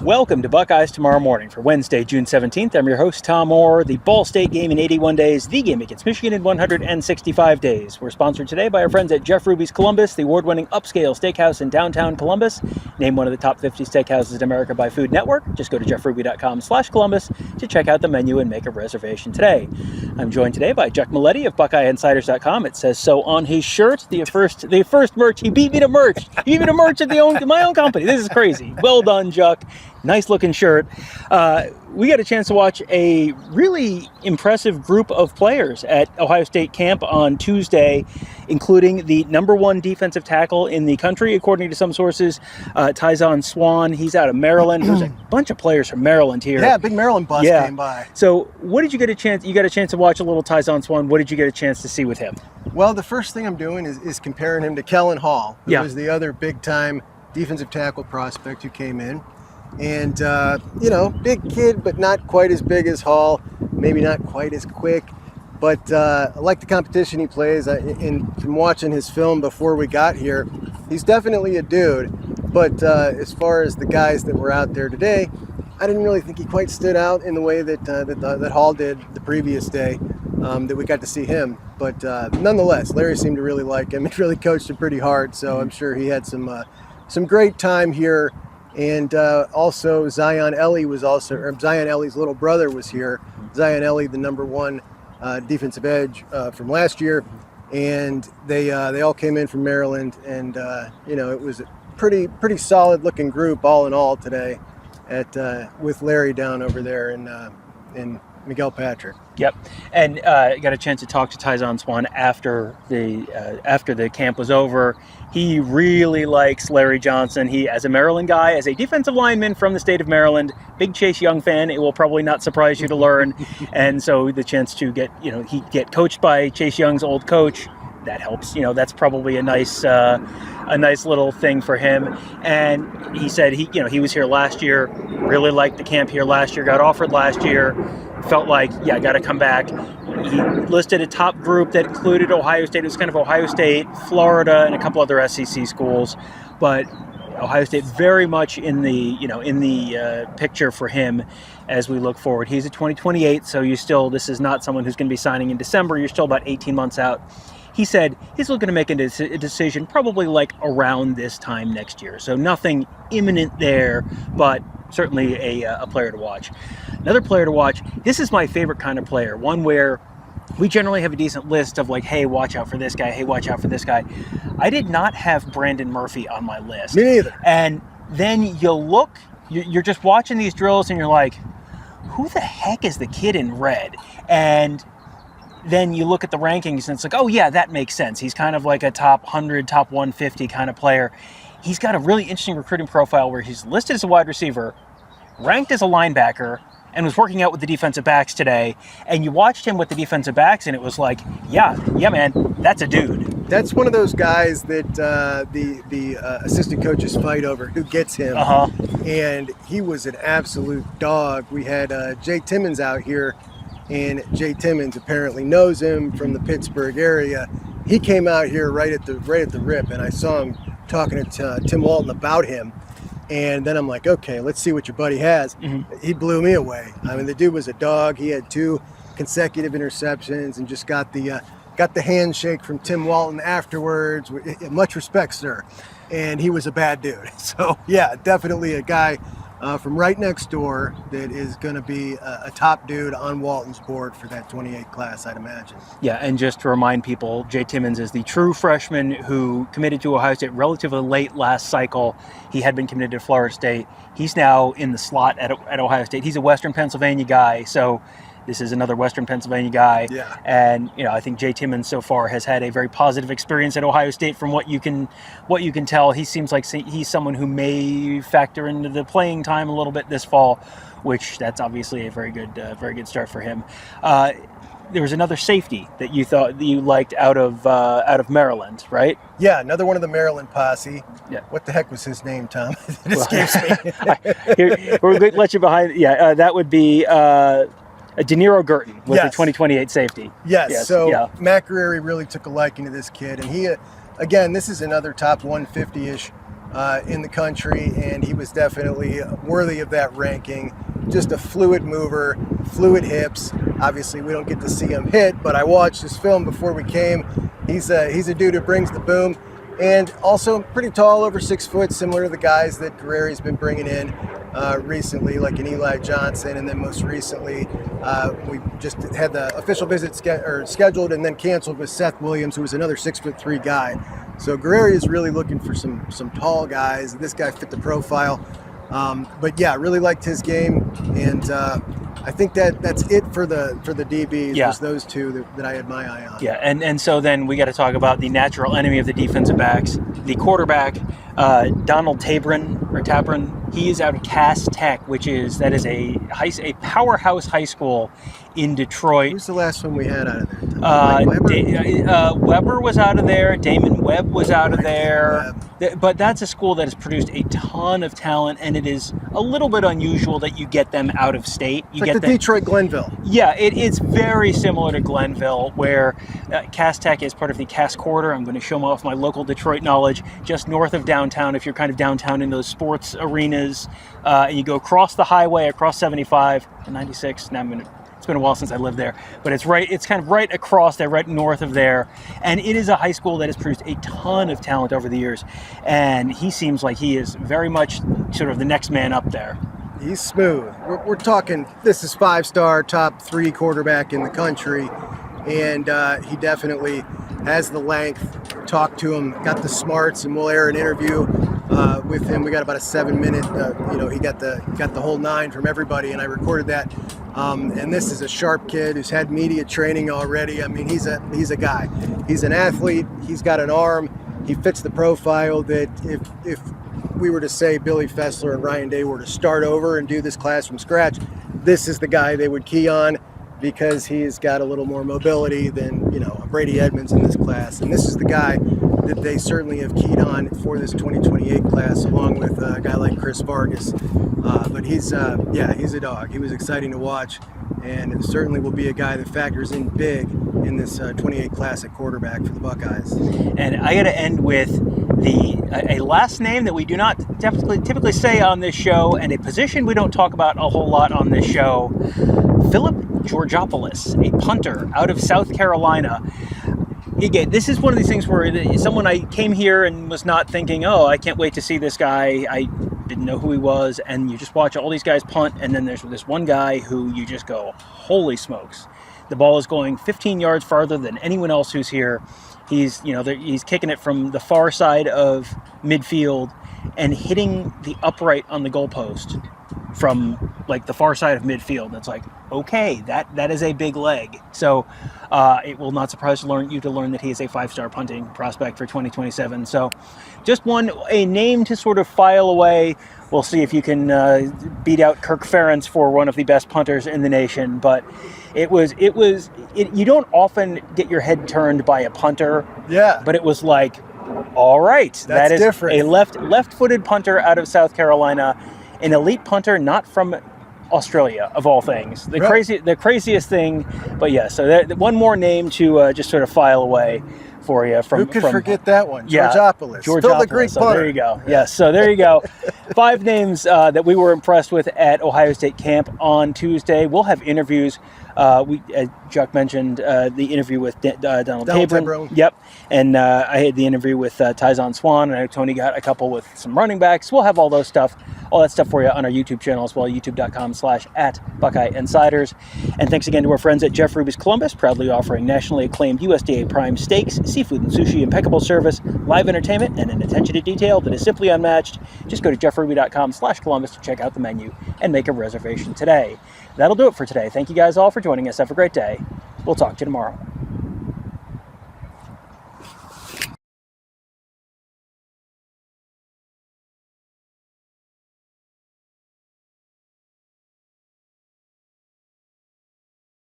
Welcome to Buckeyes Tomorrow Morning for Wednesday, June 17th. I'm your host, Tom Orr. The Ball State game in 81 days, the game against Michigan in 165 days. We're sponsored today by our friends at Jeff Ruby's Columbus, the award-winning upscale steakhouse in downtown Columbus. Named one of the top 50 steakhouses in America by Food Network. Just go to jeffruby.com/Columbus to check out the menu and make a reservation today. I'm joined today by Juck Miletti of BuckeyeInsiders.com. It says so on his shirt. The first merch. He beat me to merch. He beat me to merch at my own company. This is crazy. Well done, Juck. Nice looking shirt. We got a chance to watch a really impressive group of players at Ohio State camp on Tuesday, including the #1 defensive tackle in the country, according to some sources, Tyzon Swann. He's out of Maryland. There's a bunch of players from Maryland here. Yeah, big Maryland bus came by. So what did you get a chance? You got a chance to watch a little Tyzon Swann. What did you get a chance to see with him? Well, the first thing I'm doing is comparing him to Kellen Hall, who was the other big-time defensive tackle prospect who came in. And, big kid, but not quite as big as Hall, maybe not quite as quick. But I like the competition he plays. From watching his film before we got here, he's definitely a dude. But as far as the guys that were out there today, I didn't really think he quite stood out in the way that Hall did the previous day, that we got to see him. But nonetheless, Larry seemed to really like him. He really coached him pretty hard, so I'm sure he had some great time here. And also Zion Ellie's little brother was here. Zion Ellie, the #1 defensive edge from last year, and they all came in from Maryland, and it was a pretty solid looking group all in all today with Larry down over there in Miguel Patrick. Yep, and got a chance to talk to Tyzon Swann after the camp was over. He really likes Larry Johnson. He, as a Maryland guy, as a defensive lineman from the state of Maryland, big Chase Young fan. It will probably not surprise you to learn. And so the chance to get coached by Chase Young's old coach, that helps. That's probably a nice little thing for him. And he said he was here last year, really liked the camp here last year, got offered last year, felt like, got to come back. He listed a top group that included Ohio State. It was kind of Ohio State, Florida, and a couple other SEC schools. But Ohio State very much in the picture for him as we look forward. He's a 2028, so this is not someone who's going to be signing in December. You're still about 18 months out. He said he's looking to make a decision probably like around this time next year. So nothing imminent there, but certainly a player to watch. Another player to watch, this is my favorite kind of player, one where we generally have a decent list of like, hey, watch out for this guy, hey, watch out for this guy. I did not have Brandon Murphy on my list. Me neither. And then you're just watching these drills and you're like, who the heck is the kid in red? And then you look at the rankings and it's like, oh yeah, that makes sense. He's kind of like a top 100, top 150 kind of player. He's got a really interesting recruiting profile where he's listed as a wide receiver, ranked as a linebacker, and was working out with the defensive backs today. And you watched him with the defensive backs and it was like, yeah, man, that's a dude. That's one of those guys that the assistant coaches fight over who gets him. And he was an absolute dog. We had Jay Timmons out here, and Jay Timmons apparently knows him from the Pittsburgh area. He came out here right at the rip, and I saw him talking to Tim Walton about him. And then I'm like, okay, let's see what your buddy has. He blew me away. I mean, the dude was a dog. He had 2 consecutive interceptions and just got the handshake from Tim Walton afterwards. Much respect, sir. And he was a bad dude. So yeah, definitely a guy from right next door that is going to be a top dude on Walton's board for that 28 class, I'd imagine. Yeah, and just to remind people, Jay Timmons is the true freshman who committed to Ohio State relatively late last cycle. He had been committed to Florida State. He's now in the slot at Ohio State. He's a Western Pennsylvania guy, so this is another Western Pennsylvania guy. Yeah. And I think Jay Timmons so far has had a very positive experience at Ohio State. From what you can tell, he seems like he's someone who may factor into the playing time a little bit this fall, which that's obviously a very good start for him. There was another safety that you thought that you liked out of Maryland, right? Yeah, another one of the Maryland posse. Yeah. What the heck was his name, Tom? It escapes me. We're going to let you behind. Yeah, that would be DeNeiro Girton with the 2028 safety. Yes. So Matt Guerrieri really took a liking to this kid, and he, again, this is another top 150-ish in the country, and he was definitely worthy of that ranking. Just a fluid mover, fluid hips. Obviously, we don't get to see him hit, but I watched his film before we came. He's a dude who brings the boom, and also pretty tall, over 6 foot, similar to the guys that Guerreri's been bringing in recently, like an Eli Johnson, and then most recently, we just had the official visit scheduled and then canceled with Seth Williams, who was another 6'3" guy. So Guerreri is really looking for some tall guys. This guy fit the profile. But yeah, really liked his game, and I think that's it for the DBs. Yeah. Was those two that I had my eye on. Yeah, and so then we got to talk about the natural enemy of the defensive backs, the quarterback, Donald Tabron. He is out of Cass Tech, that is a powerhouse high school in Detroit. Who's the last one we had out of there? Weber was out of there. Damon Webb was out of there. But that's a school that has produced a ton of talent, and it is a little bit unusual that you get them out of state. You get the Detroit Glenville. Yeah, it's very similar to Glenville, where Cass Tech is part of the Cass Corridor. I'm going to show off my local Detroit knowledge. Just north of downtown, if you're kind of downtown in those sports arenas, and you go across the highway, across 75 and 96. Now it's been a while since I lived there, but it's kind of right across there, right north of there. And it is a high school that has produced a ton of talent over the years. And he seems like he is very much sort of the next man up there. He's smooth. We're talking, this is 5-star, top 3 quarterback in the country. And he definitely has the length. Talked to him, got the smarts, and we'll air an interview with him. We got about a 7-minute, he got the whole 9 from everybody, and I recorded that. And this is a sharp kid who's had media training already. I mean, he's a guy. He's an athlete. He's got an arm. He fits the profile that if we were to say Billy Fessler and Ryan Day were to start over and do this class from scratch, this is the guy they would key on, because he's got a little more mobility than Brady Edmonds in this class. And this is the guy that they certainly have keyed on for this 2028 class, along with a guy like Chris Vargas. But he's a dog. He was exciting to watch, and it certainly will be a guy that factors in big in this 28 class at quarterback for the Buckeyes. And I got to end with a last name that we do not typically say on this show, and a position we don't talk about a whole lot on this show. Philip Georgeopolous, a punter out of South Carolina. Again, this is one of these things where I came here and was not thinking, oh, I can't wait to see this guy. I didn't know who he was, and you just watch all these guys punt, and then there's this one guy who you just go, holy smokes. The ball is going 15 yards farther than anyone else who's here. He's kicking it from the far side of midfield and hitting the upright on the goalpost from like the far side of midfield. That's like, okay, that is a big leg. So it will not surprise you to learn that he is a 5-star punting prospect for 2027. So just a name to sort of file away. We'll see if you can beat out Kirk Ferentz for one of the best punters in the nation. But you don't often get your head turned by a punter. Yeah. But it was like, all right, that is different. A left-footed punter out of South Carolina, an elite punter, not from Australia, of all things. The craziest thing. But yeah, so one more name to just sort of file away for you. Who could forget that one? Georgeopolous. Still the Greek punter. There you go. Yes, so there you go. 5 names that we were impressed with at Ohio State camp on Tuesday. We'll have interviews. Juck mentioned the interview with Donald Tabron. Yep. And I had the interview with Tyzon Swann, and I know Tony got a couple with some running backs. We'll have all that stuff for you on our YouTube channel as well, youtube.com/@BuckeyeInsiders. And thanks again to our friends at Jeff Ruby's Columbus, proudly offering nationally acclaimed USDA prime steaks, seafood and sushi, impeccable service, live entertainment, and an attention to detail that is simply unmatched. Just go to jeffruby.com/Columbus to check out the menu and make a reservation today. That'll do it for today. Thank you guys all for joining us. Have a great day. We'll talk to you tomorrow.